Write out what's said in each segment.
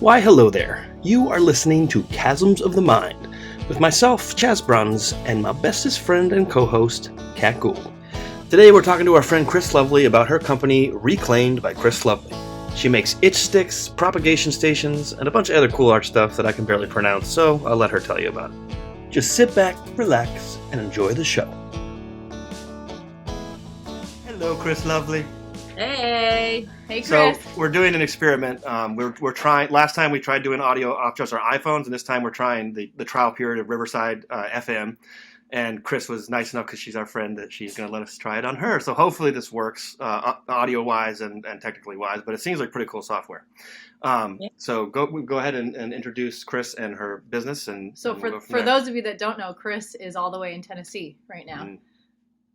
Why, hello there. You are listening to Chasms of the Mind with myself, Bruns, and my bestest friend and co-host, Kat Gould. Today we're talking to our friend Kris Lovley about her company, Reclaimed by Kris Lovley. She makes itch sticks, propagation stations, and a bunch of other cool art stuff that I can barely pronounce, so I'll let her tell you about it. Just sit back, relax, and enjoy the show. Hello, Kris Lovley. Hey Kris. So we're doing an experiment. We're trying. Last time we tried doing audio off just our iPhones, and this time we're trying the trial period of Riverside FM. And Kris was nice enough because she's our friend that she's going to let us try it on her. So hopefully this works audio wise and technically wise. But it seems like pretty cool software. So go ahead and introduce Kris and her business. And so for those of you that don't know, Kris is all the way in Tennessee right now,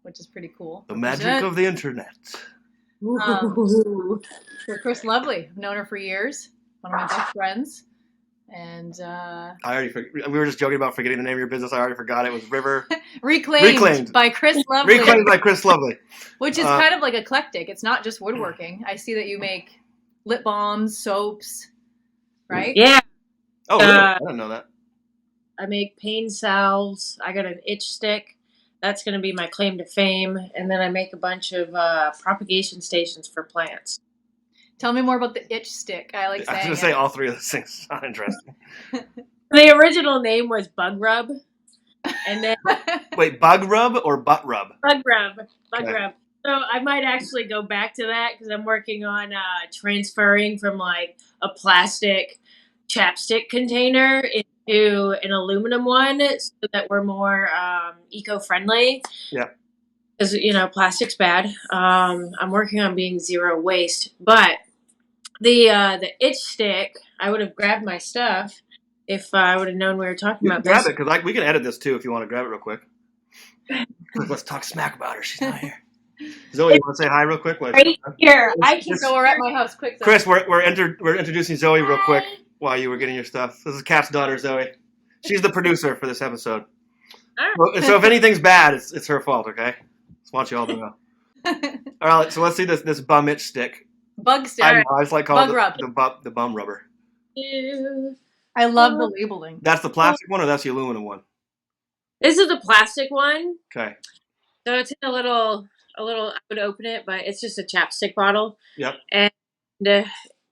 which is pretty cool. The magic of the internet. For Kris Lovley, I've known her for years. One of my best friends, and I already we were just joking about forgetting the name of your business. I already forgot it was Reclaimed by Kris Lovley. Reclaimed by Kris Lovley, which is kind of like eclectic. It's not just woodworking. I see that you make lip balms, soaps, right? Yeah. Oh, really? I didn't know that. I make pain salves. I got an itch stick. That's going to be my claim to fame. And then I make a bunch of propagation stations for plants. Tell me more about the itch stick. I like saying I was going to say all three of those things sound interesting. The original name was Bug Rub. And then wait, Bug Rub or Butt Rub? Bug Rub. Rub. So I might actually go back to that because I'm working on transferring from like a plastic chapstick container into an aluminum one so that we're more eco-friendly. Yeah. Because, plastic's bad. I'm working on being zero waste. But the itch stick, I would have grabbed my stuff if I would have known we were talking about grab this. It, because we can edit this too if you want to grab it real quick. Let's talk smack about her. She's not here. Zoe, you want to say hi real quick? Right here. I can go. We're at my house. Quick, Zoe. Kris, we're introducing Zoe real quick while you were getting your stuff. This is Kat's daughter, Zoe. She's the producer for this episode. So if anything's bad, it's her fault, okay? Just want you all to know. All right, so let's see this bum itch stick. Bug stick. I just like calling rub. The bum rubber. I love the labeling. That's the plastic one or that's the aluminum one? This is the plastic one. Okay. So it's in a little, I would open it, but it's just a chapstick bottle. Yep. And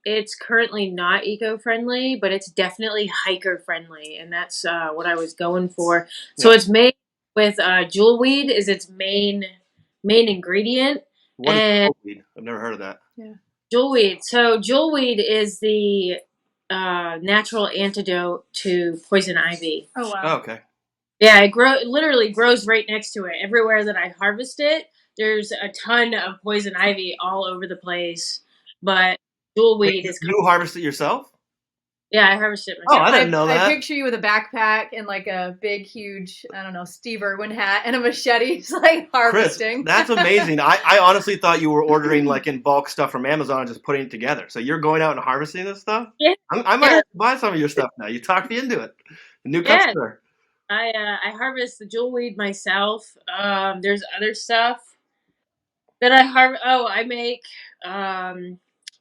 it's currently not eco-friendly, but it's definitely hiker-friendly, and that's what I was going for. So it's made with jewelweed is its main ingredient. What is jewelweed? I've never heard of that. Yeah. Jewelweed. So jewelweed is the natural antidote to poison ivy. Oh, wow. Oh, okay. Yeah, it literally grows right next to it. Everywhere that I harvest it, there's a ton of poison ivy all over the place, but jewelweed is... You harvest it yourself? Yeah, I harvest it myself. Oh, I didn't know that. I picture you with a backpack and like a big, huge, I don't know, Steve Irwin hat and a machete, just like harvesting. Kris, that's amazing. I honestly thought you were ordering like in bulk stuff from Amazon and just putting it together. So you're going out and harvesting this stuff? Yeah. I might buy some of your stuff now. You talked me into it. A new customer. I harvest the jewelweed myself. There's other stuff that I harvest. Oh, I make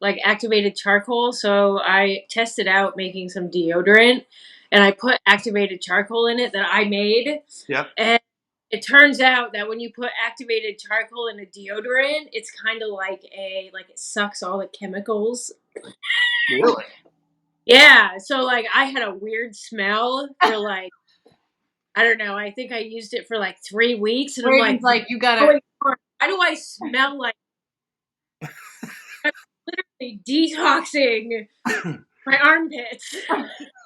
like activated charcoal. So I tested out making some deodorant, and I put activated charcoal in it that I made. Yep. And it turns out that when you put activated charcoal in a deodorant, it's kind of like it sucks all the chemicals. Really? Yeah. So like I had a weird smell for like. I don't know. I think I used it for like 3 weeks, and I'm like, you gotta. Why do I smell like? I'm literally detoxing my armpits.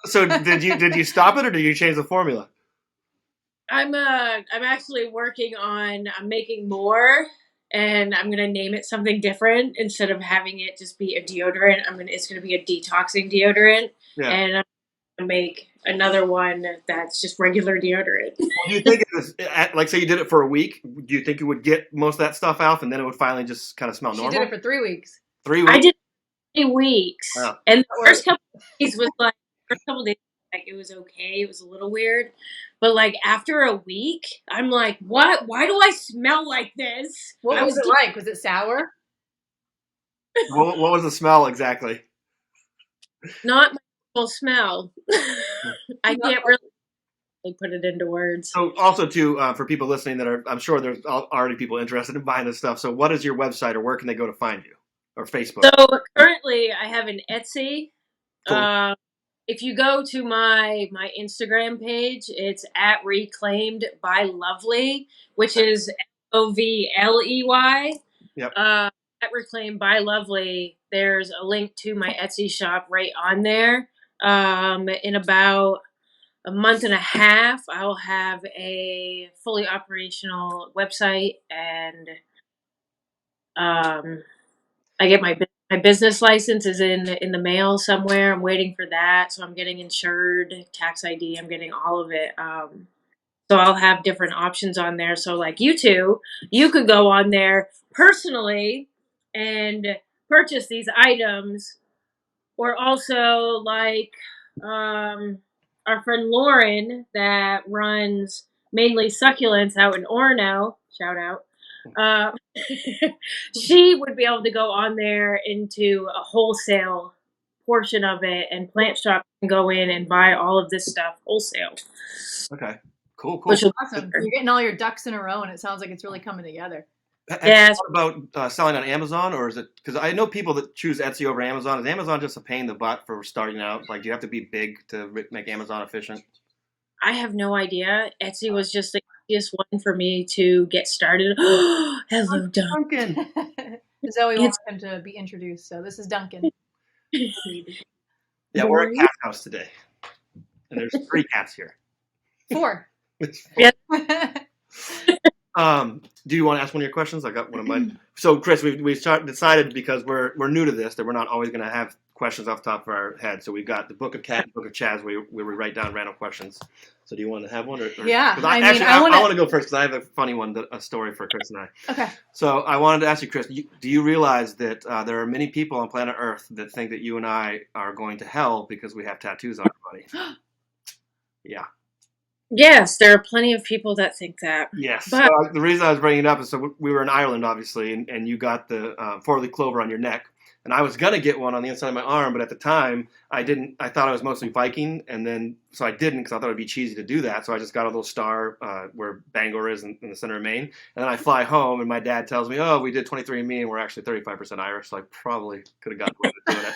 So did you stop it or did you change the formula? I'm actually working on making more, and I'm gonna name it something different instead of having it just be a deodorant. It's gonna be a detoxing deodorant, and I'm gonna make another one that's just regular deodorant. Do you think it was like, say you did it for a week? Do you think you would get most of that stuff out, and then it would finally just kind of smell normal? She did it for 3 weeks. 3 weeks. I did 3 weeks, and the first couple of days was like it was okay. It was a little weird, but like after a week, I'm like, what? Why do I smell like this? What was it like? Was it sour? What was the smell exactly? Not my Well, smell. I can't really put it into words. So also too, for people listening that are, I'm sure there's already people interested in buying this stuff. So what is your website, or where can they go to find you, or Facebook? So currently I have an Etsy. Cool. If you go to my Instagram page, it's at Reclaimed by Lovely, which is Ovley. Yep. At Reclaimed by Lovely, there's a link to my Etsy shop right on there. In about a month and a half, I'll have a fully operational website, and I get my business license is in the mail somewhere. I'm waiting for that, so I'm getting insured, tax ID. I'm getting all of it. So I'll have different options on there. So like you two, you could go on there personally and purchase these items, or also like our friend Lauren that runs Mainly Succulents out in Orono. Shout out. She would be able to go on there into a wholesale portion of it, and Plant Shop can go in and buy all of this stuff wholesale. Okay. Cool. Which will Awesome. You're getting all your ducks in a row, and it sounds like it's really coming together. Yes. What about selling on Amazon, or is it, because I know people that choose Etsy over Amazon. Is Amazon just a pain in the butt for starting out? Like, do you have to be big to make Amazon efficient? I have no idea. Etsy was just the easiest one for me to get started. Hello, Duncan. Zoe wants him to be introduced, so this is Duncan. Yeah, we're at Cat House today, and there's 3 cats here. 4. Yeah. Do you want to ask one of your questions? I got one of mine. So, Kris, we decided, because we're new to this, that we're not always going to have questions off the top of our head. So we've got the Book of Cat, Book of Chaz, where we write down random questions. So do you want to have one? Yeah. I want to go first, because I have a funny one, a story for Kris and I. Okay. So I wanted to ask you, Kris, do you realize that there are many people on planet Earth that think that you and I are going to hell because we have tattoos on our body? Yeah. Yes, there are plenty of people that think that. Yes. But So the reason I was bringing it up is, so we were in Ireland, obviously, and you got the 4-leaf clover on your neck. And I was going to get one on the inside of my arm, but at the time, I didn't. I thought I was mostly Viking, and then, so I didn't, because I thought it would be cheesy to do that. So I just got a little star where Bangor is in the center of Maine. And then I fly home, and my dad tells me, oh, we did 23andMe, and we're actually 35% Irish, so I probably could have gotten away with doing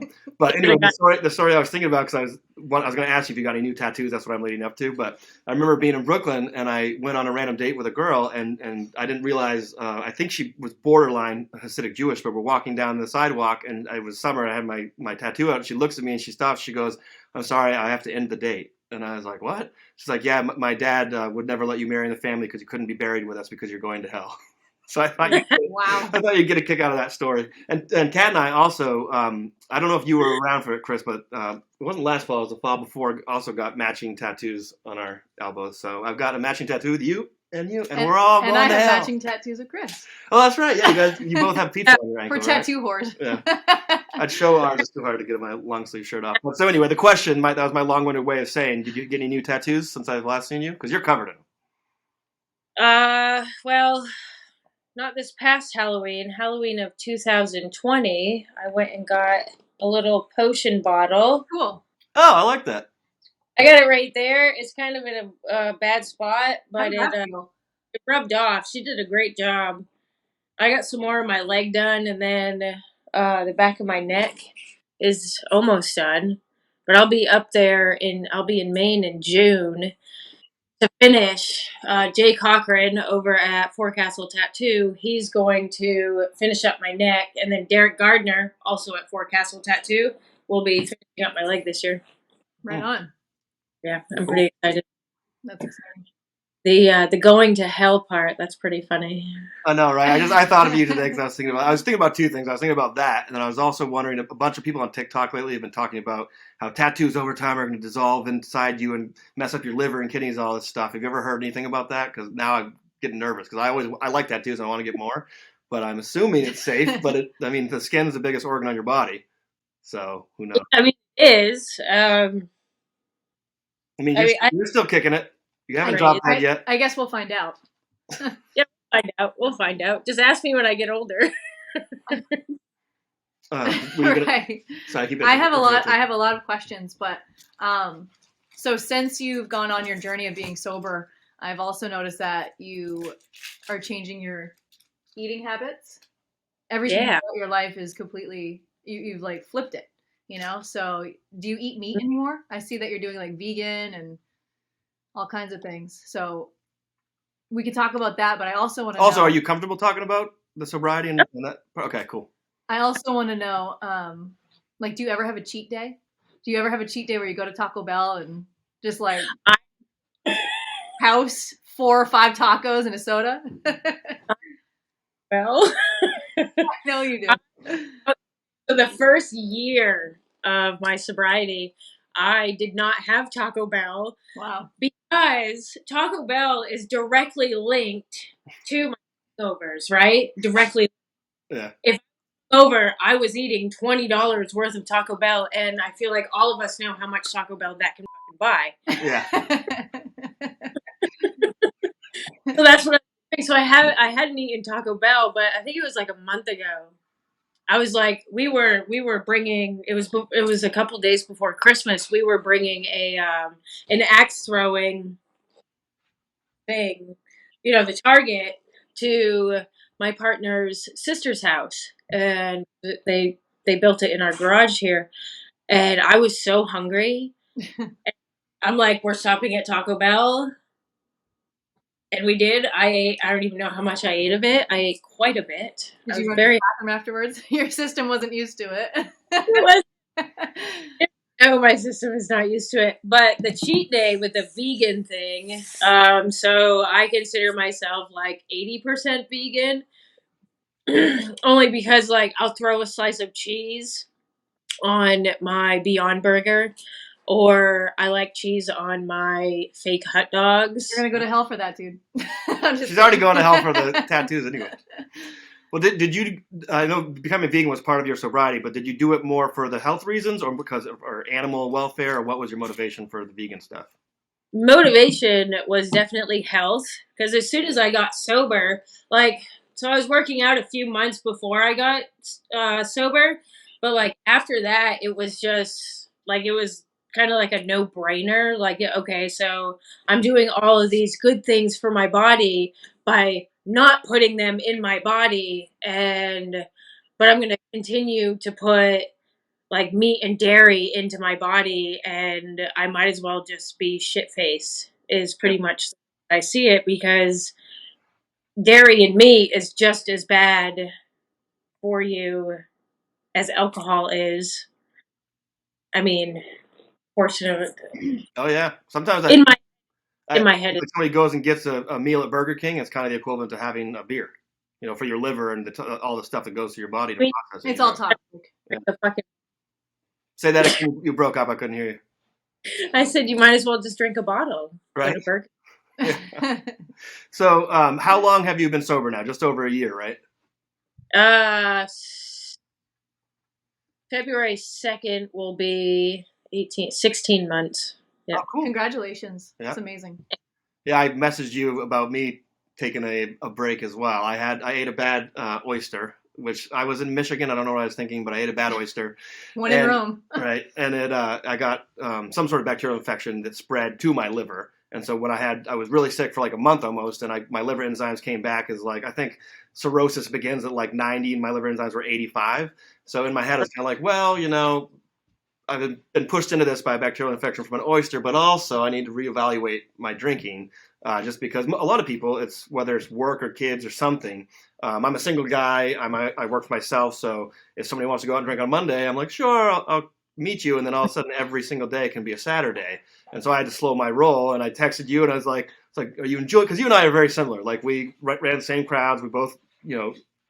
it. But anyway, the story I was thinking about, because I was going to ask you if you got any new tattoos. That's what I'm leading up to. But I remember being in Brooklyn, and I went on a random date with a girl, and I didn't realize, I think she was borderline Hasidic Jewish, but we're walking down the sidewalk, and it was summer. I had my tattoo out, and she looks at me, and she stops. She goes, I'm sorry, I have to end the date. And I was like, what? She's like, yeah, my dad would never let you marry in the family because you couldn't be buried with us because you're going to hell. So I thought Wow. I thought you'd get a kick out of that story. And Kat and I also, I don't know if you were around for it, Kris, but it wasn't last fall, it was the fall before, also got matching tattoos on our elbows. So I've got a matching tattoo with you, and we're all going to hell. And I have matching tattoos with Kris. Oh, that's right. Yeah, you both have pizza on your ankle, For tattoo horse. Yeah. I'd show ours. It's too hard to get my long sleeve shirt off. But so anyway, the question, that was my long-winded way of saying, did you get any new tattoos since I've last seen you? Because you're covered in them. Well, not this past Halloween of 2020, I went and got a little potion bottle. Cool. Oh, I like that. I got it right there. It's kind of in a bad spot, but it rubbed off. She did a great job. I got some more of my leg done, and then the back of my neck is almost done. But I'll be up there I'll be in Maine in June to finish. Jay Cochran over at Forecastle Tattoo, he's going to finish up my neck, and then Derek Gardner, also at Forecastle Tattoo, will be finishing up my leg this year. Right on. Yeah, I'm pretty excited. That's exciting. The going to hell part, that's pretty funny. I know, right? I thought of you today because I was thinking about 2 things. I was thinking about that, and then I was also wondering, a bunch of people on TikTok lately have been talking about how tattoos over time are going to dissolve inside you and mess up your liver and kidneys and all this stuff. Have you ever heard anything about that? Because now I'm getting nervous, because I like tattoos and I want to get more, but I'm assuming it's safe. But the skin is the biggest organ on your body, so who knows? I mean, it is. You're still kicking it. You haven't dropped dead yet. I guess we'll find out. Yep, we'll find out. Just ask me when I get older. Right. Sorry, I have a lot of questions, but so since you've gone on your journey of being sober, I've also noticed that you are changing your eating habits. Everything Yeah. about your life is completely you've like flipped it, So do you eat meat anymore? I see that you're doing like vegan and all kinds of things. So we could talk about that, but I also want to know. Also, are you comfortable talking about the sobriety and that? Okay, cool. I also want to know, like, do you ever have a cheat day? Do you ever have a cheat day where you go to Taco Bell and just like house 4 or 5 tacos and a soda? Well, I know you do. so the first year of my sobriety, I did not have Taco Bell. Wow. Because Taco Bell is directly linked to my hangovers, right? Directly. Yeah. If over, I was eating $20 worth of Taco Bell, and I feel like all of us know how much Taco Bell that can fucking buy. Yeah. So that's what I think. So I hadn't eaten Taco Bell, but I think it was like a month ago. I was like, we were bringing. It was a couple days before Christmas. We were bringing an axe throwing thing, the target, to my partner's sister's house, and they built it in our garage here, and I was so hungry. I'm like, we're stopping at Taco Bell. And we did. I don't even know how much I ate of it. I ate quite a bit. Did you run to the bathroom afterwards? Your system wasn't used to it. It was. No, my system is not used to it. But the cheat day with the vegan thing, so I consider myself like 80% vegan. Only because like I'll throw a slice of cheese on my Beyond Burger, or I like cheese on my fake hot dogs. You're gonna go to hell for that, dude. She's already going to hell for the tattoos anyway. Well, did you? I know becoming vegan was part of your sobriety, but did you do it more for the health reasons, or because or animal welfare, or what was your motivation for the vegan stuff? Motivation was definitely health, because as soon as I got sober, so I was working out a few months before I got sober, but like after that, it was just like it was kind of like a no-brainer. Like, okay, so I'm doing all of these good things for my body by not putting them in my body, but I'm going to continue to put like meat and dairy into my body, and I might as well just be shit-faced is pretty much I see it, because dairy and meat is just as bad for you as alcohol is. I mean, portion of it. Oh yeah, sometimes in my head, like somebody goes and gets a meal at Burger King, it's kind of the equivalent to having a beer, for your liver and all the stuff that goes to your body to process it. It's all toxic. Yeah. The fucking. Say that again. You broke up. I couldn't hear you. I said you might as well just drink a bottle. Right. Yeah. So, how long have you been sober now? Just over a year, right? February 2nd will be 16 months. Yeah. Oh, cool. Congratulations. Yeah. That's amazing. Yeah, I messaged you about me taking a break as well. I ate a bad oyster, which I was in Michigan. I don't know what I was thinking, but I ate a bad oyster. One in Rome. Right. And I got some sort of bacterial infection that spread to my liver. And so when I was really sick for like a month almost, and my liver enzymes came back as like, I think cirrhosis begins at like 90 and my liver enzymes were 85. So in my head, I was kind of like, well, I've been pushed into this by a bacterial infection from an oyster, but also I need to reevaluate my drinking, just because a lot of people, it's whether it's work or kids or something. I'm a single guy. I work for myself, so if somebody wants to go out and drink on Monday, I'm like, sure, I'll meet you, and then all of a sudden every single day can be a Saturday, and so I had to slow my roll. And I texted you, and I was like, are you enjoying? Because you and I are very similar. Like we ran the same crowds. We both,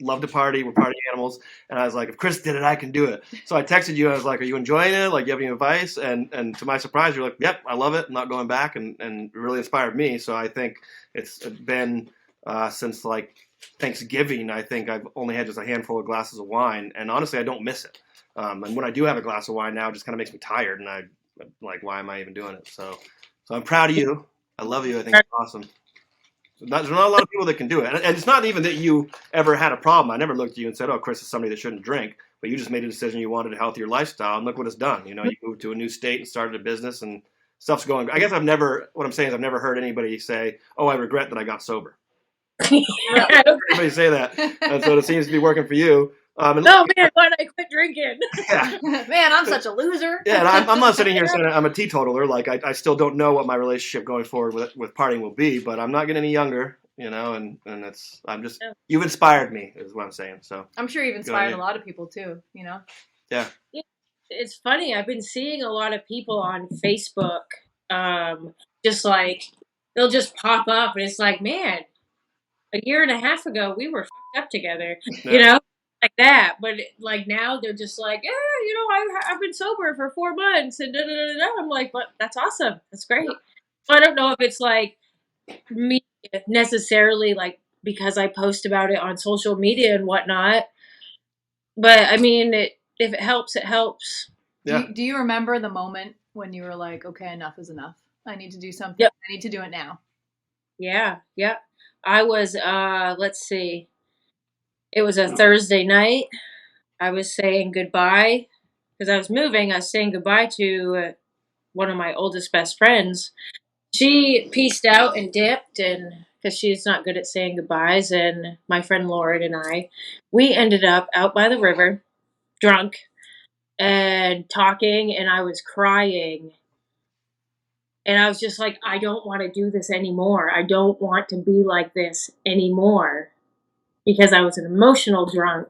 love to party. We're party animals. And I was like, if Kris did it, I can do it. So I texted you and I was like, are you enjoying it? Like, you have any advice? And to my surprise, you're like, yep, I love it. I'm not going back. And it really inspired me. So I think it's been since like Thanksgiving, I think I've only had just a handful of glasses of wine. And honestly, I don't miss it. And when I do have a glass of wine now, it just kind of makes me tired. And I'm like, why am I even doing it? So I'm proud of you. I love you. I think it's awesome. There's not a lot of people that can do it. And it's not even that you ever had a problem. I never looked at you and said, oh, Kris is somebody that shouldn't drink. but you just made a decision you wanted a healthier lifestyle, and look what it's done. You moved to a new state and started a business, and stuff's going. I guess what I'm saying is I've never heard anybody say, "Oh, I regret that I got sober." Everybody say that, and so it seems to be working for you. Oh man, why did I quit drinking? Yeah. Man, I'm such a loser. Yeah, and I'm not sitting here saying I'm a teetotaler. Like I still don't know what my relationship going forward with partying will be, but I'm not getting any younger, and you've inspired me, is what I'm saying. So I'm sure you've inspired a lot of people too. Yeah. It's funny. I've been seeing a lot of people on Facebook, just like they'll just pop up, and it's like, man, a year and a half ago we were fucked up together, like that. But like now they're just like, yeah, I've been sober for 4 months, and da da da da. I'm like, but that's awesome. That's great. So I don't know if it's like me necessarily, like because I post about it on social media and whatnot. But I mean, if it helps, it helps. Yeah. Do you remember the moment when you were like, okay, enough is enough. I need to do something. Yep. I need to do it now. Yeah. I was, let's see. It was a Thursday night. I was saying goodbye because I was moving. I was saying goodbye to one of my oldest best friends. She pieced out and dipped, and because she's not good at saying goodbyes. And my friend Lauren and we ended up out by the river, drunk, and talking, and I was crying. And I was just like, I don't want to do this anymore. I don't want to be like this anymore. Because I was an emotional drunk.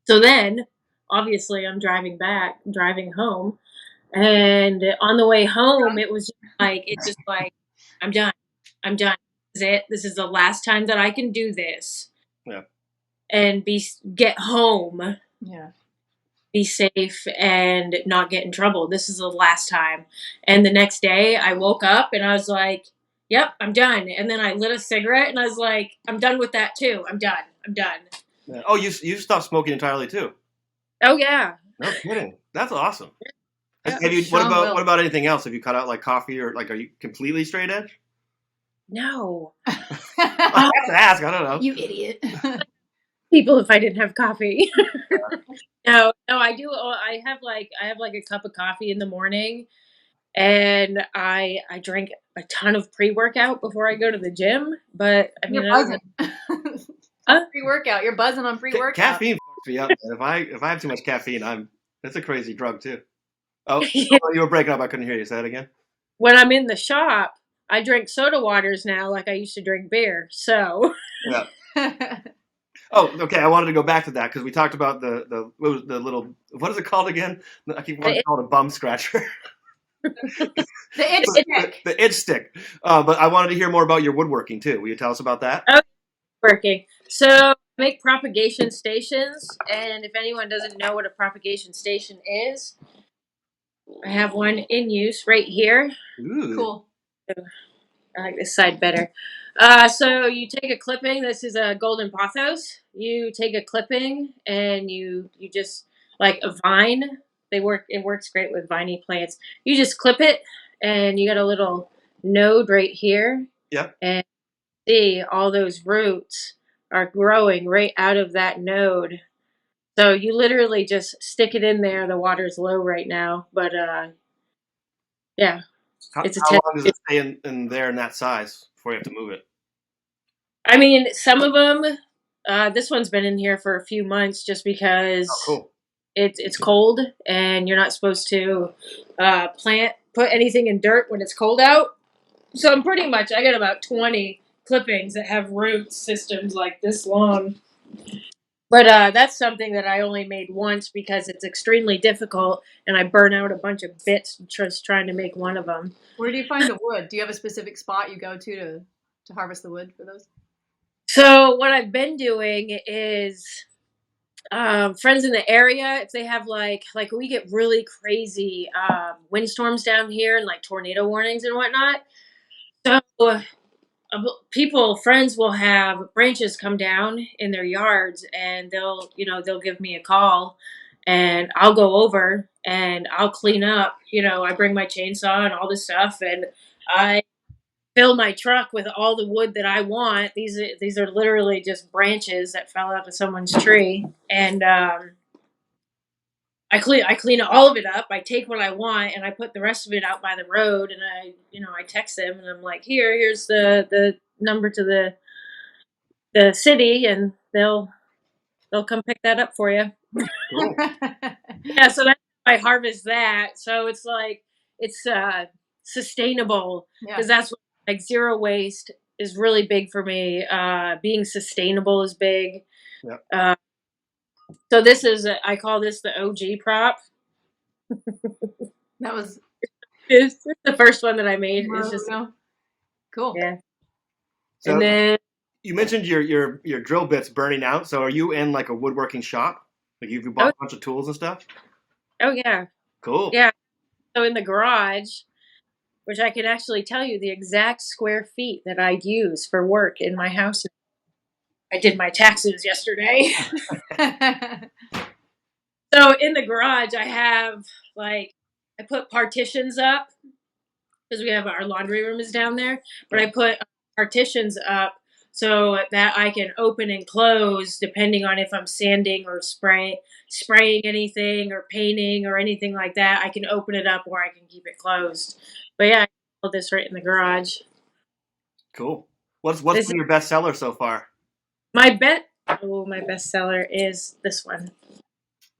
So then, obviously, I'm driving home. And on the way home, it was just like, I'm done. This is it. This is the last time that I can do this. Yeah. And get home. Yeah. Be safe and not get in trouble. This is the last time. And the next day, I woke up and I was like, yep, I'm done. And then I lit a cigarette and I was like, I'm done with that too. I'm done. Yeah. Oh, you stopped smoking entirely too? Oh yeah. No kidding. That's awesome. Yeah. What about anything else? Have you cut out like coffee, or like are you completely straight edge? No. I have to ask. I don't know. You idiot. People, if I didn't have coffee. No, I do. I have like a cup of coffee in the morning, and I drink a ton of pre-workout before I go to the gym. But I mean, you're buzzing. Pre-workout. You're buzzing on pre-workout. Caffeine fucks me up. Man. If I have too much caffeine, it's a crazy drug too. Oh, Yeah. You were breaking up. I couldn't hear you. Say that again. When I'm in the shop, I drink soda waters now, like I used to drink beer. So. Yeah. Oh, okay. I wanted to go back to that because we talked about the little, what is it called again? I keep wanting to call it a bum scratcher. The itch stick. The itch stick. But I wanted to hear more about your woodworking too. Will you tell us about that? Okay. Working. So I make propagation stations, and if anyone doesn't know what a propagation station is, I have one in use right here. Ooh. Cool. I like this side better. So you take a clipping. This is a golden pothos. You take a clipping and you just like a vine. It works great with viney plants. You just clip it, and you got a little node right here. Yep. And see all those roots are growing right out of that node. So you literally just stick it in there. The water's low right now, but yeah. How It's long does it stay in there in that size before you have to move it? I mean, some of them. This one's been in here for a few months just because it's cold, and you're not supposed to put anything in dirt when it's cold out. So I'm pretty much, I got about 20 clippings that have root systems like this long. But that's something that I only made once because it's extremely difficult, and I burn out a bunch of bits just trying to make one of them. Where do you find the wood? Do you have a specific spot you go to harvest the wood for those? So what I've been doing is friends in the area, if they have like we get really crazy windstorms down here and like tornado warnings and whatnot. So friends will have branches come down in their yards, and they'll give me a call, and I'll go over and I'll clean up. I bring my chainsaw and all this stuff, and I fill my truck with all the wood that I want. These are literally just branches that fell out of someone's tree, and I clean all of it up. I take what I want and I put the rest of it out by the road, and I text them and I'm like, here's the number to the city, and they'll come pick that up for you. Cool. Yeah, so that's how I harvest that. So it's like it's sustainable, because that's what, like, zero waste is really big for me. Being sustainable is big. Yep. So this is I call this the OG prop. That was It's the first one that I made. It's just cool. Yeah. So And then you mentioned your drill bits burning out. So are you in like a woodworking shop? Like you bought a bunch of tools and stuff? oh yeah. Cool. Yeah. So in the garage, which I can actually tell you the exact square feet that I use for work in my house. I did my taxes yesterday. So in the garage, I have I put partitions up because we have our laundry room is down there, but I put partitions up so that I can open and close depending on if I'm sanding or spraying anything or painting or anything like that. I can open it up or I can keep it closed. But yeah, I put this right in the garage. Cool. What's been your best seller so far? My best seller is this one.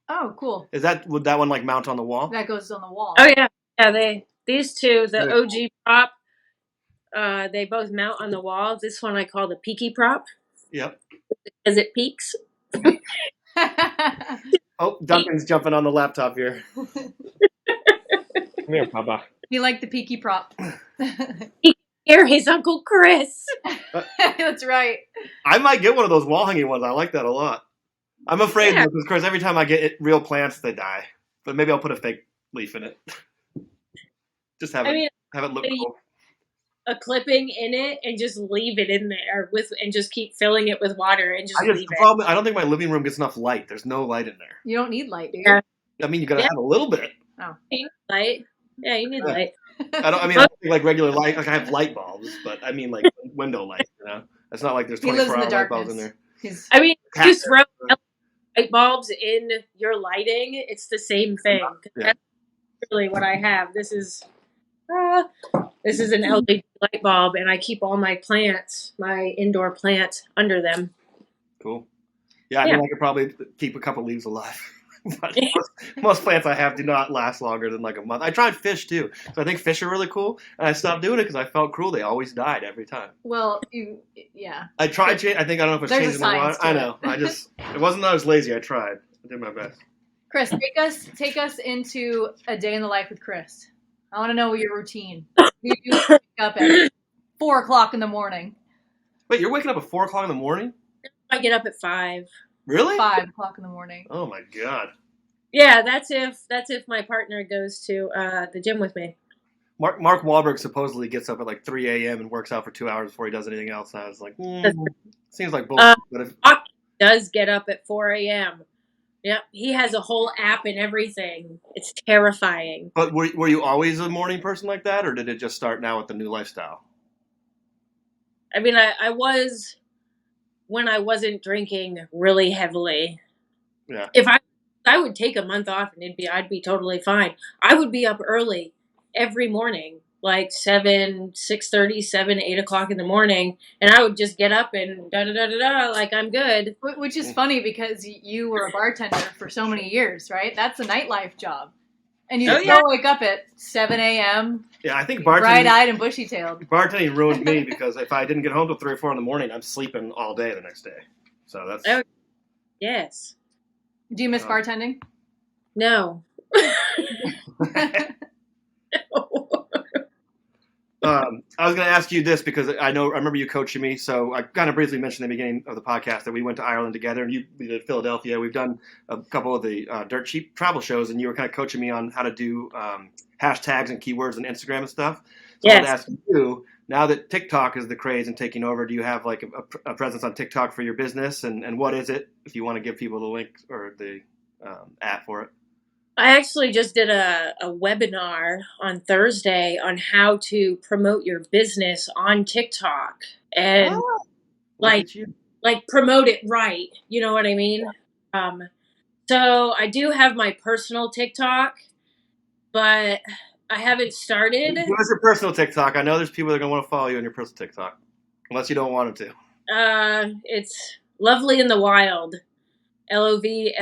Oh, cool. Would that one like mount on the wall? That goes on the wall. Oh yeah. Yeah, these two, the OG prop, they both mount on the wall. This one I call the peaky prop. Yep. Because it peaks. Oh, Duncan's jumping on the laptop here. Come here, Papa. You like the peaky prop. Here, his Uncle Kris. That's right. I might get one of those wall hanging ones. I like that a lot. I'm afraid because Kris, every time I get real plants, they die. But maybe I'll put a fake leaf in it. Just have it look cool. A clipping in it and just leave it in there and just keep filling it with water and leave it. I don't think my living room gets enough light. There's no light in there. You don't need light, do you? Yeah. I mean, you gotta have a little bit. Oh, you need light. Yeah, you need light. I don't think like regular light. Like I have light bulbs, but I mean like window light. It's not like there's 24-hour light bulbs in there. I mean, if you throw light bulbs in your lighting, it's the same thing. Yeah. That's really what I have. This is an LED light bulb, and I keep all my plants, my indoor plants, under them. Cool. Yeah, I mean, I could probably keep a couple leaves alive. But most plants I have do not last longer than like a month. I tried fish too, so I think fish are really cool, and I stopped doing it because I felt cruel. They always died every time. Well, I tried. I think I don't know if it's changing the water. I know. It wasn't that I was lazy. I tried. I did my best. Kris, take us into a day in the life with Kris. I want to know your routine. You wake up at 4:00 in the morning. Wait, you're waking up at 4:00 in the morning? I get up at 5. Really? 5:00 in the morning. Oh my god. Yeah, that's if my partner goes to the gym with me. Mark Wahlberg supposedly gets up at like 3 a.m. and works out for 2 hours before he does anything else. And I was like, seems like bullshit. But Mark does get up at 4 a.m. Yep, he has a whole app and everything. It's terrifying. But were you always a morning person like that, or did it just start now with the new lifestyle? I mean, I was when I wasn't drinking really heavily. Yeah. If I would take a month off and I'd be totally fine. I would be up early every morning, like 6:30, 7, 8 o'clock in the morning, and I would just get up and like I'm good. Which is funny because you were a bartender for so many years, right? That's a nightlife job. And you still wake up at 7 a.m. Yeah, I think bright-eyed and bushy-tailed. Bartending ruined me because if I didn't get home till 3 or 4 in the morning, I'm sleeping all day the next day. So that's... Oh, yes. Do you miss bartending? No. I was going to ask you this because I remember you coaching me. So I kind of briefly mentioned at the beginning of the podcast that we went to Ireland together, and we did Philadelphia. We've done a couple of the dirt cheap travel shows, and you were kind of coaching me on how to do hashtags and keywords on Instagram and stuff. So I wanted to ask you, now that TikTok is the craze and taking over, do you have like a presence on TikTok for your business? And what is it, if you want to give people the link or the app for it? I actually just did a webinar on Thursday on how to promote your business on TikTok and Oh, Look like at you. promote it right. You know what I mean? Um, so I do have my personal TikTok, but I haven't started. Give us your personal TikTok. I know there's people that are going to want to follow you on your personal TikTok, unless you don't want them to. It's Lovely in the Wild. Lovley,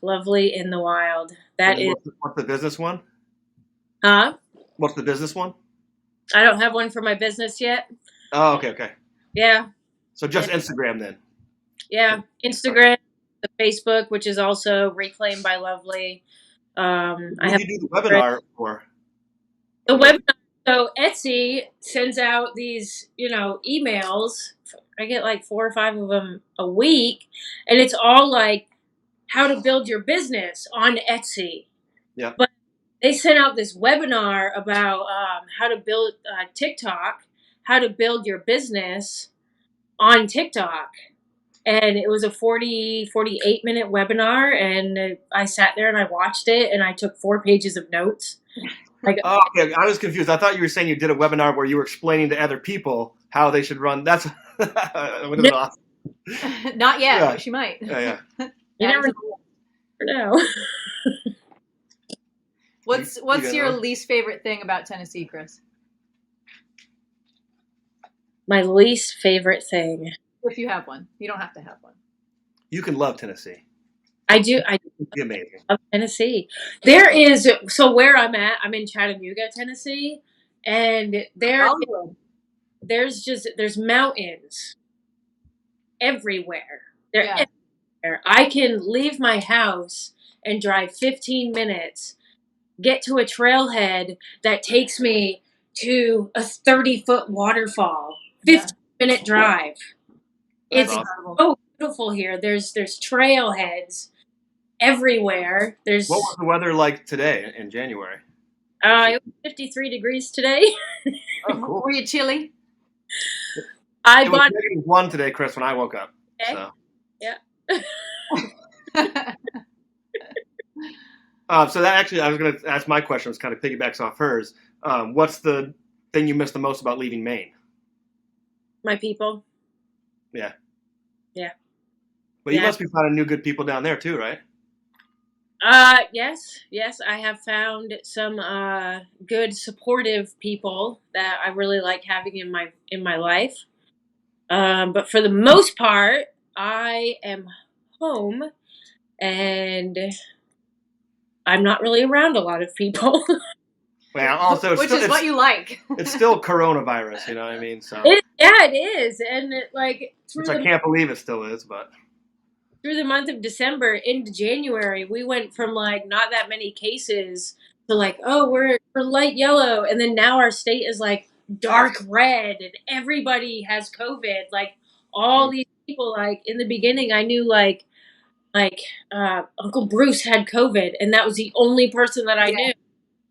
Lovely in the Wild. That And is, what's the business one? huh? What's the business one? I don't have one for my business yet. Oh, okay. Yeah, So just Instagram then. yeah. Instagram, the Facebook, which is also Reclaimed by Lovely. I What have did you do the webinar for? the Or was webinar. So Etsy sends out these, emails. I get like 4 or 5 of them a week, and it's all like how to build your business on Etsy. Yeah. But they sent out this webinar about how to build TikTok, how to build your business on TikTok. And it was a 48-minute webinar, and I sat there and I watched it, and I took 4 pages of notes. Like, Oh, okay. I was confused. I thought you were saying you did a webinar where you were explaining to other people how they should run. That would have been awesome. not yet, Yeah. but she might. Yeah. you never know. What's You your know? least favorite thing about Tennessee, Kris? My least favorite thing. If you have one, you don't have to have one. You can love Tennessee. I It'd be amazing. love Tennessee. There is, so where I'm at, I'm in Chattanooga, Tennessee, and there's mountains everywhere. They're Yeah. everywhere. I can leave my house and drive 15 minutes, get to a trailhead that takes me to a 30-foot waterfall. 15-minute drive. That's It's incredible. so beautiful here. There's trailheads everywhere. There's What was the weather like today in January? it was 53 degrees today. Oh, cool. Were you chilly? I It was bought -1 today, Kris, when I woke up. Okay. So. Yeah. So that actually, I was going to ask my question, was kind of piggybacks off hers. What's the thing you miss the most about leaving Maine? My people. Yeah. Yeah. But you Yeah. must be finding new good people down there too, right? Yes, I have found some good supportive people that I really like having in my life. But for the most part, I am home and I'm not really around a lot of people. Well, also, Which is what you like. It's still coronavirus, you know what I mean? So, it is, and which I can't believe it still is, but through the month of December into January, we went from like not that many cases to like, oh, we're light yellow, and then now our state is like dark red, and everybody has COVID. Like all these people, like in the beginning, I knew like Uncle Bruce had COVID, and that was the only person that I knew.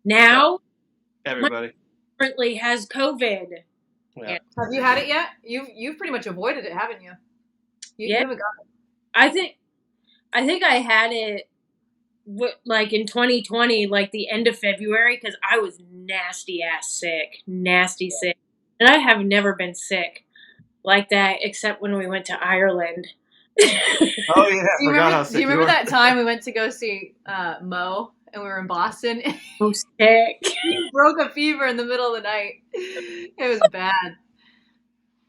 Now everybody currently has COVID. Yeah. Have you had it yet? You've pretty much avoided it, haven't you? You Yeah. haven't got it. I think I had it like in 2020, like the end of February, because I was nasty sick, and I have never been sick like that except when we went to Ireland. Oh yeah, Do you forgot how sick do you remember were. that time we went to go see Mo and we were in Boston? So sick. He broke a fever in the middle of the night. It was bad.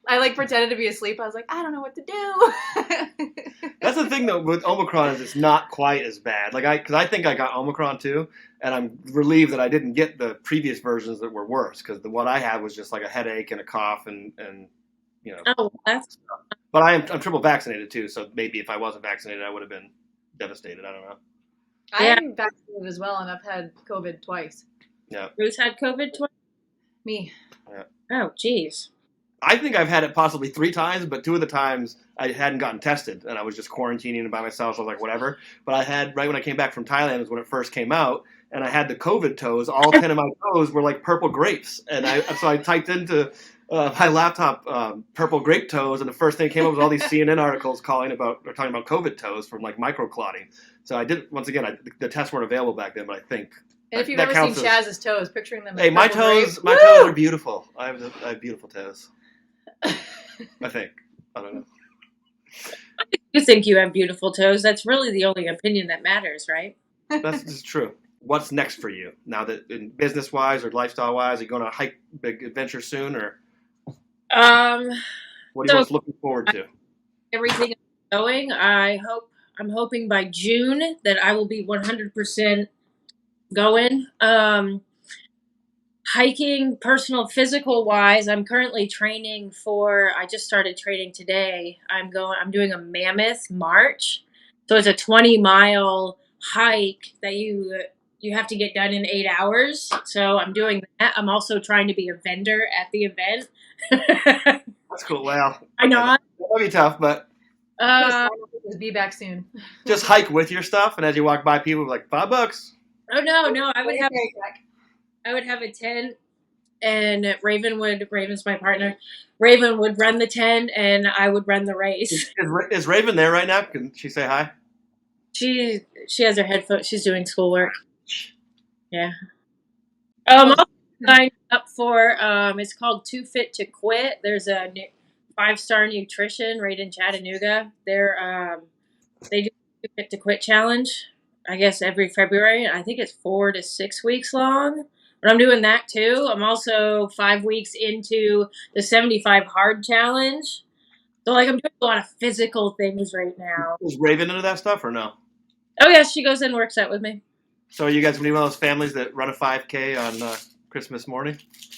I like pretended to be asleep. I was like, I don't know what to do. That's the thing though with Omicron is it's not quite as bad. Like because I think I got Omicron too, and I'm relieved that I didn't get the previous versions that were worse because the one I had was just like a headache and a cough and you know. Oh, that's But I'm triple vaccinated too, so maybe if I wasn't vaccinated, I would have been devastated. I don't know. I'm vaccinated as well, and I've had COVID twice. Yeah. Bruce had COVID twice. Me. Yeah. Oh, jeez. I think I've had it possibly 3 times, but 2 of the times I hadn't gotten tested, and I was just quarantining by myself. So I was like, whatever. But I had right when I came back from Thailand is when it first came out, and I had the COVID toes. All 10 of my toes were like purple grapes, and so I typed into my laptop purple grape toes, and the first thing that came up was all these CNN articles talking about COVID toes from like microclotting. So I did once again. The tests weren't available back then, but I think. And if you've that ever seen counts Chaz's toes, picturing them. Hey, as my purple toes grape, are beautiful. I have beautiful toes. I think. I don't know. You think you have beautiful toes? That's really the only opinion that matters, right? That's just true. What's next for you now that in business wise or lifestyle wise? Are you going to hike big adventure soon, or what are you most looking forward to? Everything is going. I'm hoping by June that I will be 100% going. Hiking, personal, physical wise, I'm currently training for. I just started training today. I'm doing a mammoth march, so it's a 20-mile hike that you have to get done in 8 hours. So I'm doing that. I'm also trying to be a vendor at the event. That's cool. Well, I know. That'll be tough, but be back soon. just hike with your stuff, and as you walk by, people are like $5. Oh no! I would have a tent, and Raven's my partner. Raven would run the tent, and I would run the race. Is Raven there right now? Can she say hi? She has her headphones. She's doing schoolwork. Yeah. Also signed up for it's called Too Fit to Quit. There's a 5-star nutrition right in Chattanooga. They do Too Fit to Quit challenge. I guess every February. I think it's 4 to 6 weeks long. But I'm doing that too. I'm also 5 weeks into the 75 hard challenge. So like I'm doing a lot of physical things right now. Is Raven into that stuff or no? Oh yeah, she goes and works out with me. So are you guys gonna be one of those families that run a 5K on Christmas morning?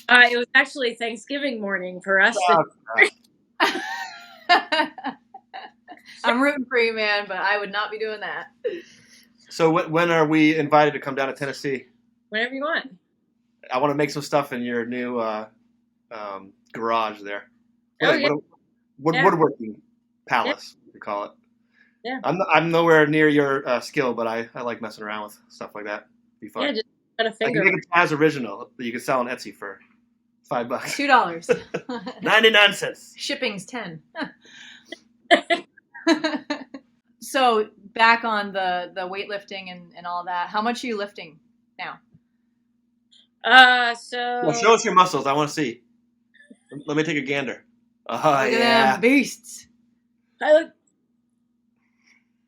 It was actually Thanksgiving morning for us. I'm rooting for you, man, but I would not be doing that. So when are we invited to come down to Tennessee? Whenever you want. I want to make some stuff in your new garage there. Woodworking palace, you call it. Yeah. I'm nowhere near your skill, but I like messing around with stuff like that. It'd be fun. Yeah, just got a finger. I can make a Taz original that you can sell on Etsy for $5. $2. 99 cents. Shipping's 10. So back on the weightlifting and all that, how much are you lifting now? Well, show us your muscles. I want to see. Let me take a gander. Oh, Look at yeah. them beasts.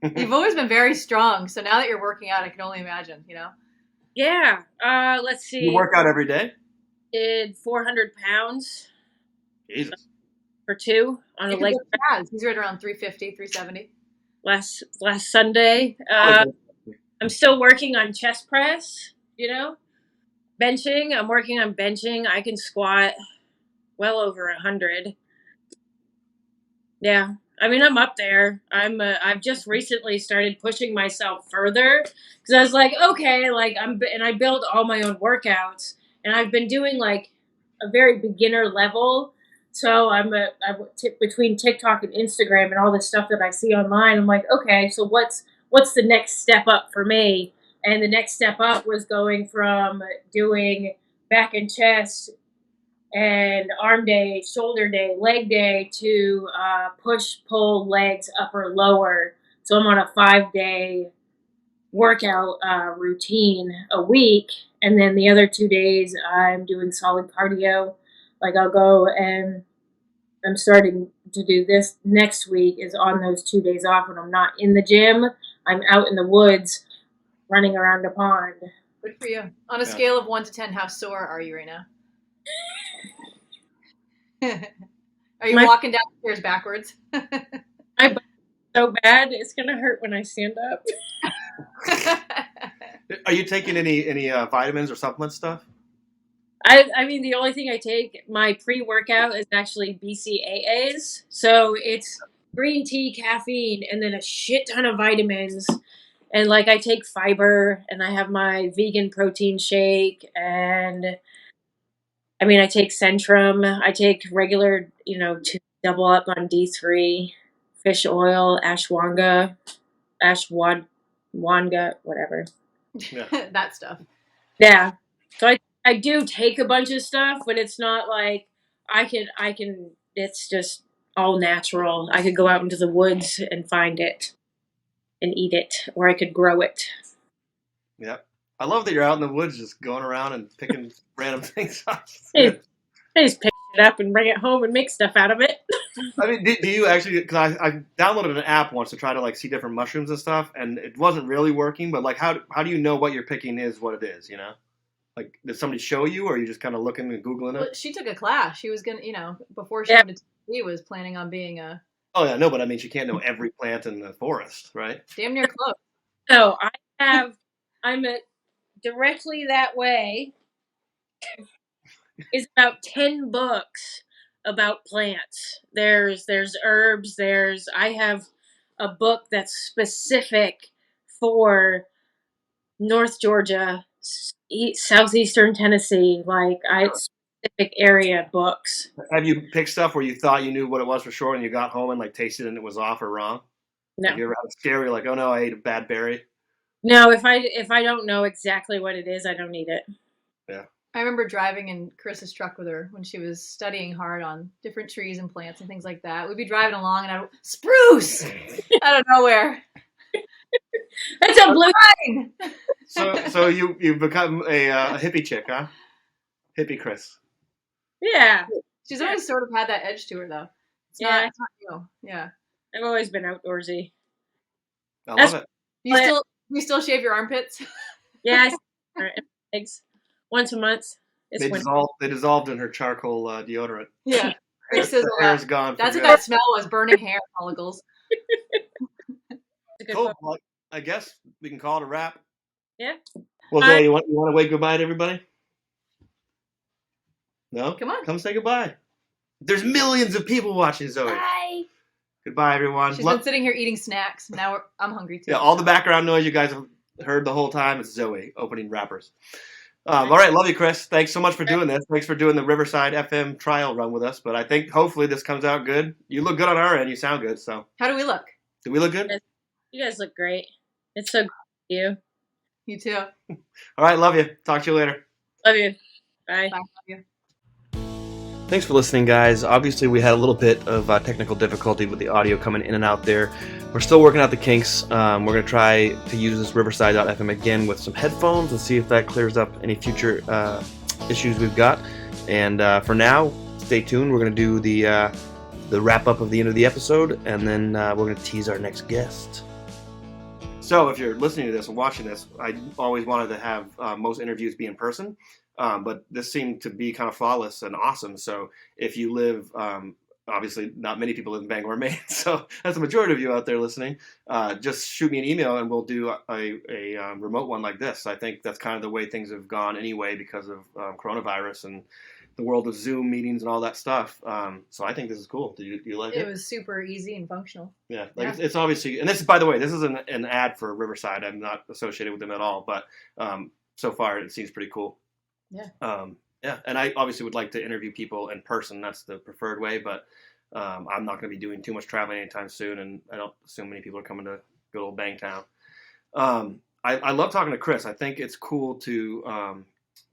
You've always been very strong, so now that you're working out, I can only imagine, you know? Yeah. Let's see. You work out every day? Did 400 pounds. Jesus. For 2 on a leg. He's right around 350, 370. Last Sunday. I'm still working on chest press, you know? Benching. I'm working on benching. I can squat well over 100. Yeah. I mean, I'm up there. I've just recently started pushing myself further because I was like, okay, like I build all my own workouts, and I've been doing like a very beginner level. So I'm between TikTok and Instagram and all this stuff that I see online. I'm like, okay, so what's the next step up for me? And the next step up was going from doing back and chest and arm day, shoulder day, leg day to push, pull, legs, upper, lower. So I'm on a 5-day workout routine a week. And then the other 2 days I'm doing solid cardio. Like I'll go and I'm starting to do this next week is on those 2 days off when I'm not in the gym. I'm out in the woods running around a pond. Good for you. On a scale of 1 to 10, how sore are you right now? Are you walking down the stairs backwards? I'm so bad it's gonna hurt when I stand up. Are you taking any vitamins or supplement stuff? I mean, the only thing I take, my pre-workout is actually BCAAs. So it's green tea, caffeine, and then a shit ton of vitamins. And like I take fiber, and I have my vegan protein shake, and I mean, I take Centrum. I take regular, to double up on D3, fish oil, ashwagandha, whatever. Yeah. That stuff. Yeah. So I do take a bunch of stuff, but it's not like I can. It's just all natural. I could go out into the woods and find it and eat it, or I could grow it. Yep. I love that you're out in the woods just going around and picking random things up. It's I good. just pick it up and bring it home and make stuff out of it. I mean, do you actually? Because I downloaded an app once to try to like see different mushrooms and stuff, and it wasn't really working. But like, how do you know what you're picking is what it is? You know, like did somebody show you, or are you just kind of looking and googling Well, it? she took a class. She was gonna, before she Yeah. went to TV, was planning on being a Oh yeah, no, but I mean, she can't know every plant in the forest, right? damn near close. So I'm directly that way is about 10 books about plants. There's herbs, I have a book that's specific for North Georgia, southeastern Tennessee, specific area books. Have you picked stuff where you thought you knew what it was for sure, and you got home and like tasted it and it was off or wrong? No. Have you ever had a scare? You're like, oh no, I ate a bad berry. No, if I don't know exactly what it is, I don't eat it. Yeah. I remember driving in Chris's truck with her when she was studying hard on different trees and plants and things like that. We'd be driving along and I'd spruce out of nowhere. That's a blue. So you've become a hippie chick, huh? Hippie Kris. Yeah. She's always sort of had that edge to her, though. It's not you. Yeah. I've always been outdoorsy. I love it. You still shave your armpits? Yeah, eggs once a month. They dissolved in her charcoal deodorant. Yeah. The hair's gone. That's what that smell was, burning hair follicles. Cool. Well, I guess we can call it a wrap. Yeah. Well, Zoe, you want to wave goodbye to everybody? No? Come on. Come say goodbye. There's millions of people watching, Zoe. Bye. Goodbye, everyone. She's been sitting here eating snacks. Now I'm hungry, too. Yeah, all the background noise you guys have heard the whole time is Zoe opening wrappers. All right, love you, Kris. Thanks so much for doing this. Thanks for doing the Riverside FM trial run with us. But I think hopefully this comes out good. You look good on our end. You sound good. So how do we look? Do we look good? You guys look great. It's so good to you. You too. All right, love you. Talk to you later. Love you. Bye. Bye. Love you. Thanks for listening, guys. Obviously, we had a little bit of technical difficulty with the audio coming in and out there. We're still working out the kinks. We're going to try to use this Riverside.fm again with some headphones and see if that clears up any future issues we've got. And for now, stay tuned. We're going to do the wrap-up of the end of the episode, and then we're going to tease our next guest. So if you're listening to this and watching this, I always wanted to have most interviews be in person. But this seemed to be kind of flawless and awesome. So if you live, obviously not many people live in Bangor, Maine, so that's the majority of you out there listening, just shoot me an email and we'll do a remote one like this. I think that's kind of the way things have gone anyway because of coronavirus and the world of Zoom meetings and all that stuff. So I think this is cool. Do you like it? It was super easy and functional. Yeah, It's obviously, and this is, by the way, this is an ad for Riverside. I'm not associated with them at all, but so far it seems pretty cool. Yeah. Yeah, and I obviously would like to interview people in person. That's the preferred way, but I'm not going to be doing too much traveling anytime soon, and I don't assume many people are coming to good old Bangtown. I love talking to Kris. I think it's cool to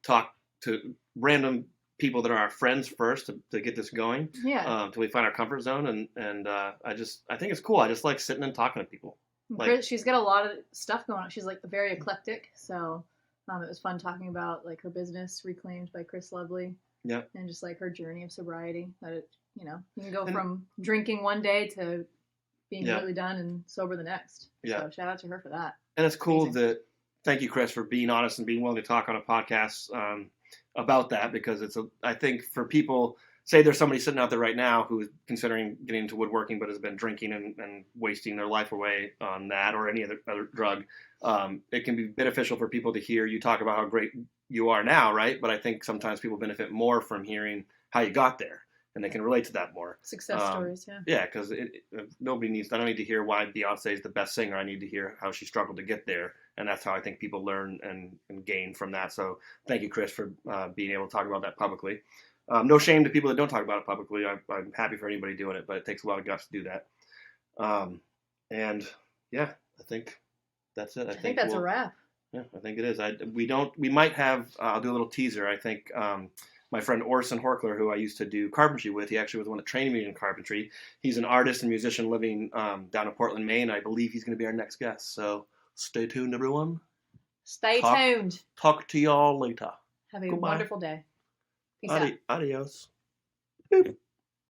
talk to random people that are our friends first to get this going. Yeah. Till we find our comfort zone, and I think it's cool. I just like sitting and talking to people. Kris, she's got a lot of stuff going on. She's like very eclectic, so. It was fun talking about like her business, Reclaimed by Kris Lovley. Yeah. And just like her journey of sobriety. That you can go from drinking one day to being completely done and sober the next. Yeah. So shout out to her for that. And it's cool that. Thank you, Kris, for being honest and being willing to talk on a podcast about that, because I think for people, say there's somebody sitting out there right now who's considering getting into woodworking but has been drinking and wasting their life away on that or any other drug. It can be beneficial for people to hear you talk about how great you are now, right? But I think sometimes people benefit more from hearing how you got there, and they can relate to that more. Success stories, yeah. Yeah, because I don't need to hear why Beyonce is the best singer. I need to hear how she struggled to get there, and that's how I think people learn and gain from that. So thank you, Kris, for being able to talk about that publicly. No shame to people that don't talk about it publicly. I'm happy for anybody doing it, but it takes a lot of guts to do that. And yeah, I think that's it. I think that's a wrap. Yeah, I think it is. We might have. I'll do a little teaser. I think my friend Orson Horkler, who I used to do carpentry with. He actually was the one that trained me in carpentry. He's an artist and musician living down in Portland, Maine. I believe he's going to be our next guest. So stay tuned, everyone. Stay tuned. Talk to y'all later. Have a Goodbye. wonderful day. Peace out. Adios. Boop.